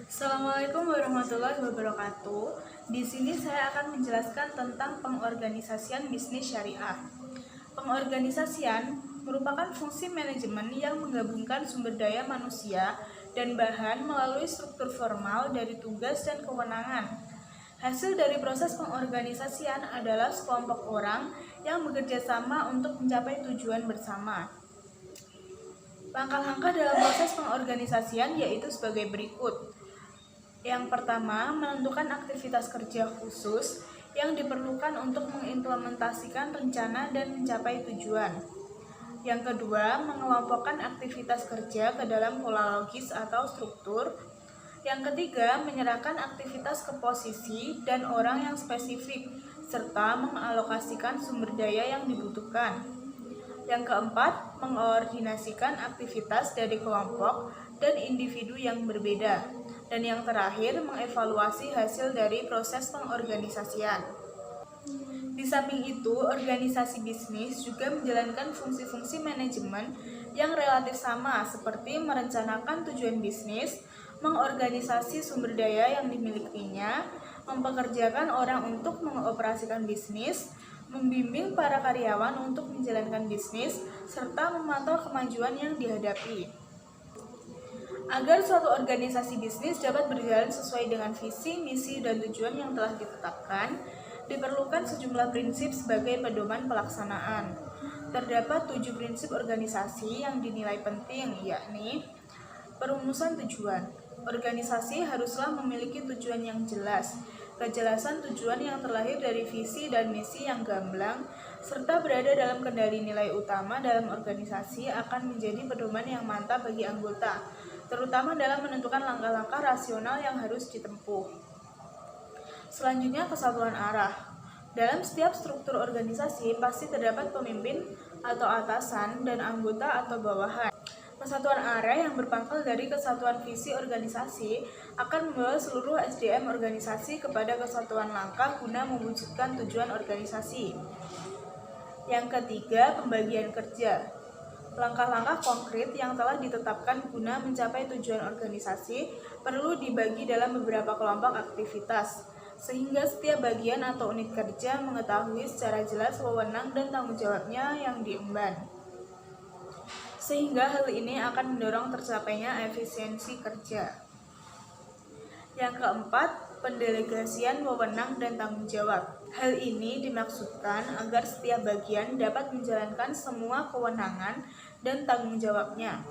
Assalamualaikum warahmatullahi wabarakatuh. Di sini saya akan menjelaskan tentang pengorganisasian bisnis syariah. Pengorganisasian merupakan fungsi manajemen yang menggabungkan sumber daya manusia dan bahan melalui struktur formal dari tugas dan kewenangan. Hasil dari proses pengorganisasian adalah sekelompok orang yang bekerja sama untuk mencapai tujuan bersama. Langkah-langkah dalam proses pengorganisasian yaitu sebagai berikut. Yang pertama, menentukan aktivitas kerja khusus yang diperlukan untuk mengimplementasikan rencana dan mencapai tujuan. Yang kedua, mengelompokkan aktivitas kerja ke dalam pola logis atau struktur. Yang ketiga, menyerahkan aktivitas ke posisi dan orang yang spesifik, serta mengalokasikan sumber daya yang dibutuhkan. Yang keempat, mengkoordinasikan aktivitas dari kelompok dan individu yang berbeda. Dan yang terakhir, mengevaluasi hasil dari proses pengorganisasian. Di samping itu, organisasi bisnis juga menjalankan fungsi-fungsi manajemen yang relatif sama, seperti merencanakan tujuan bisnis, mengorganisasi sumber daya yang dimilikinya, mempekerjakan orang untuk mengoperasikan bisnis, membimbing para karyawan untuk menjalankan bisnis, serta memantau kemajuan yang dihadapi. Agar suatu organisasi bisnis dapat berjalan sesuai dengan visi, misi, dan tujuan yang telah ditetapkan, diperlukan sejumlah prinsip sebagai pedoman pelaksanaan. Terdapat 7 prinsip organisasi yang dinilai penting, yakni perumusan tujuan. Organisasi haruslah memiliki tujuan yang jelas, kejelasan tujuan yang terlahir dari visi dan misi yang gamblang, serta berada dalam kendali nilai utama dalam organisasi akan menjadi pedoman yang mantap bagi anggota, terutama dalam menentukan langkah-langkah rasional yang harus ditempuh. Selanjutnya, kesatuan arah. Dalam setiap struktur organisasi pasti terdapat pemimpin atau atasan dan anggota atau bawahan. Kesatuan arah yang berpangkal dari kesatuan visi organisasi akan membawa seluruh SDM organisasi kepada kesatuan langkah guna mewujudkan tujuan organisasi. Yang ketiga, pembagian kerja. Langkah-langkah konkret yang telah ditetapkan guna mencapai tujuan organisasi perlu dibagi dalam beberapa kelompok aktivitas, sehingga setiap bagian atau unit kerja mengetahui secara jelas wewenang dan tanggung jawabnya yang diemban. Sehingga hal ini akan mendorong tercapainya efisiensi kerja. Yang keempat, pendelegasian wewenang dan tanggung jawab. Hal ini dimaksudkan agar setiap bagian dapat menjalankan semua kewenangan dan tanggung jawabnya.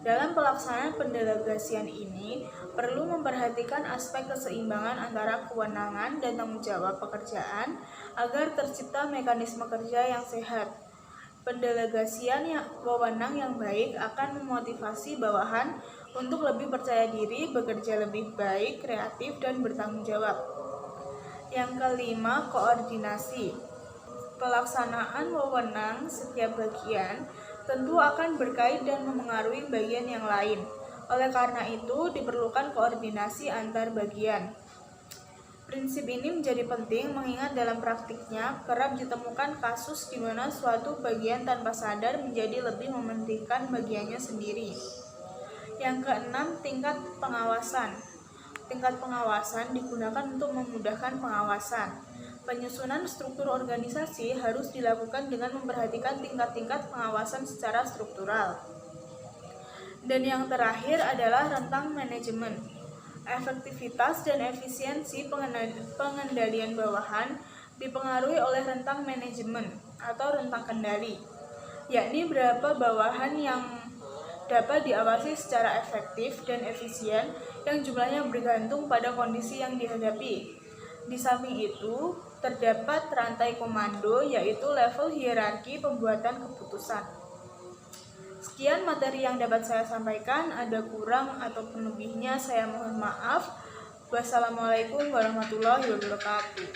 Dalam pelaksanaan pendelegasian ini, perlu memperhatikan aspek keseimbangan antara kewenangan dan tanggung jawab pekerjaan agar tercipta mekanisme kerja yang sehat. Pendelegasian wewenang yang baik akan memotivasi bawahan untuk lebih percaya diri, bekerja lebih baik, kreatif, dan bertanggung jawab. Yang kelima, koordinasi. Pelaksanaan wewenang setiap bagian tentu akan berkait dan memengaruhi bagian yang lain. Oleh karena itu, diperlukan koordinasi antar bagian. Prinsip ini menjadi penting mengingat dalam praktiknya kerap ditemukan kasus di mana suatu bagian tanpa sadar menjadi lebih mementingkan bagiannya sendiri. Yang keenam, tingkat pengawasan. Tingkat pengawasan digunakan untuk memudahkan pengawasan. Penyusunan struktur organisasi harus dilakukan dengan memperhatikan tingkat-tingkat pengawasan secara struktural. Dan yang terakhir adalah rentang manajemen. Efektivitas dan efisiensi pengendalian bawahan dipengaruhi oleh rentang manajemen atau rentang kendali, yakni berapa bawahan yang dapat diawasi secara efektif dan efisien yang jumlahnya bergantung pada kondisi yang dihadapi. Di samping itu, terdapat rantai komando, yaitu level hierarki pembuatan keputusan. Sekian materi yang dapat saya sampaikan, ada kurang atau lebihnya saya mohon maaf. Wassalamualaikum warahmatullahi wabarakatuh.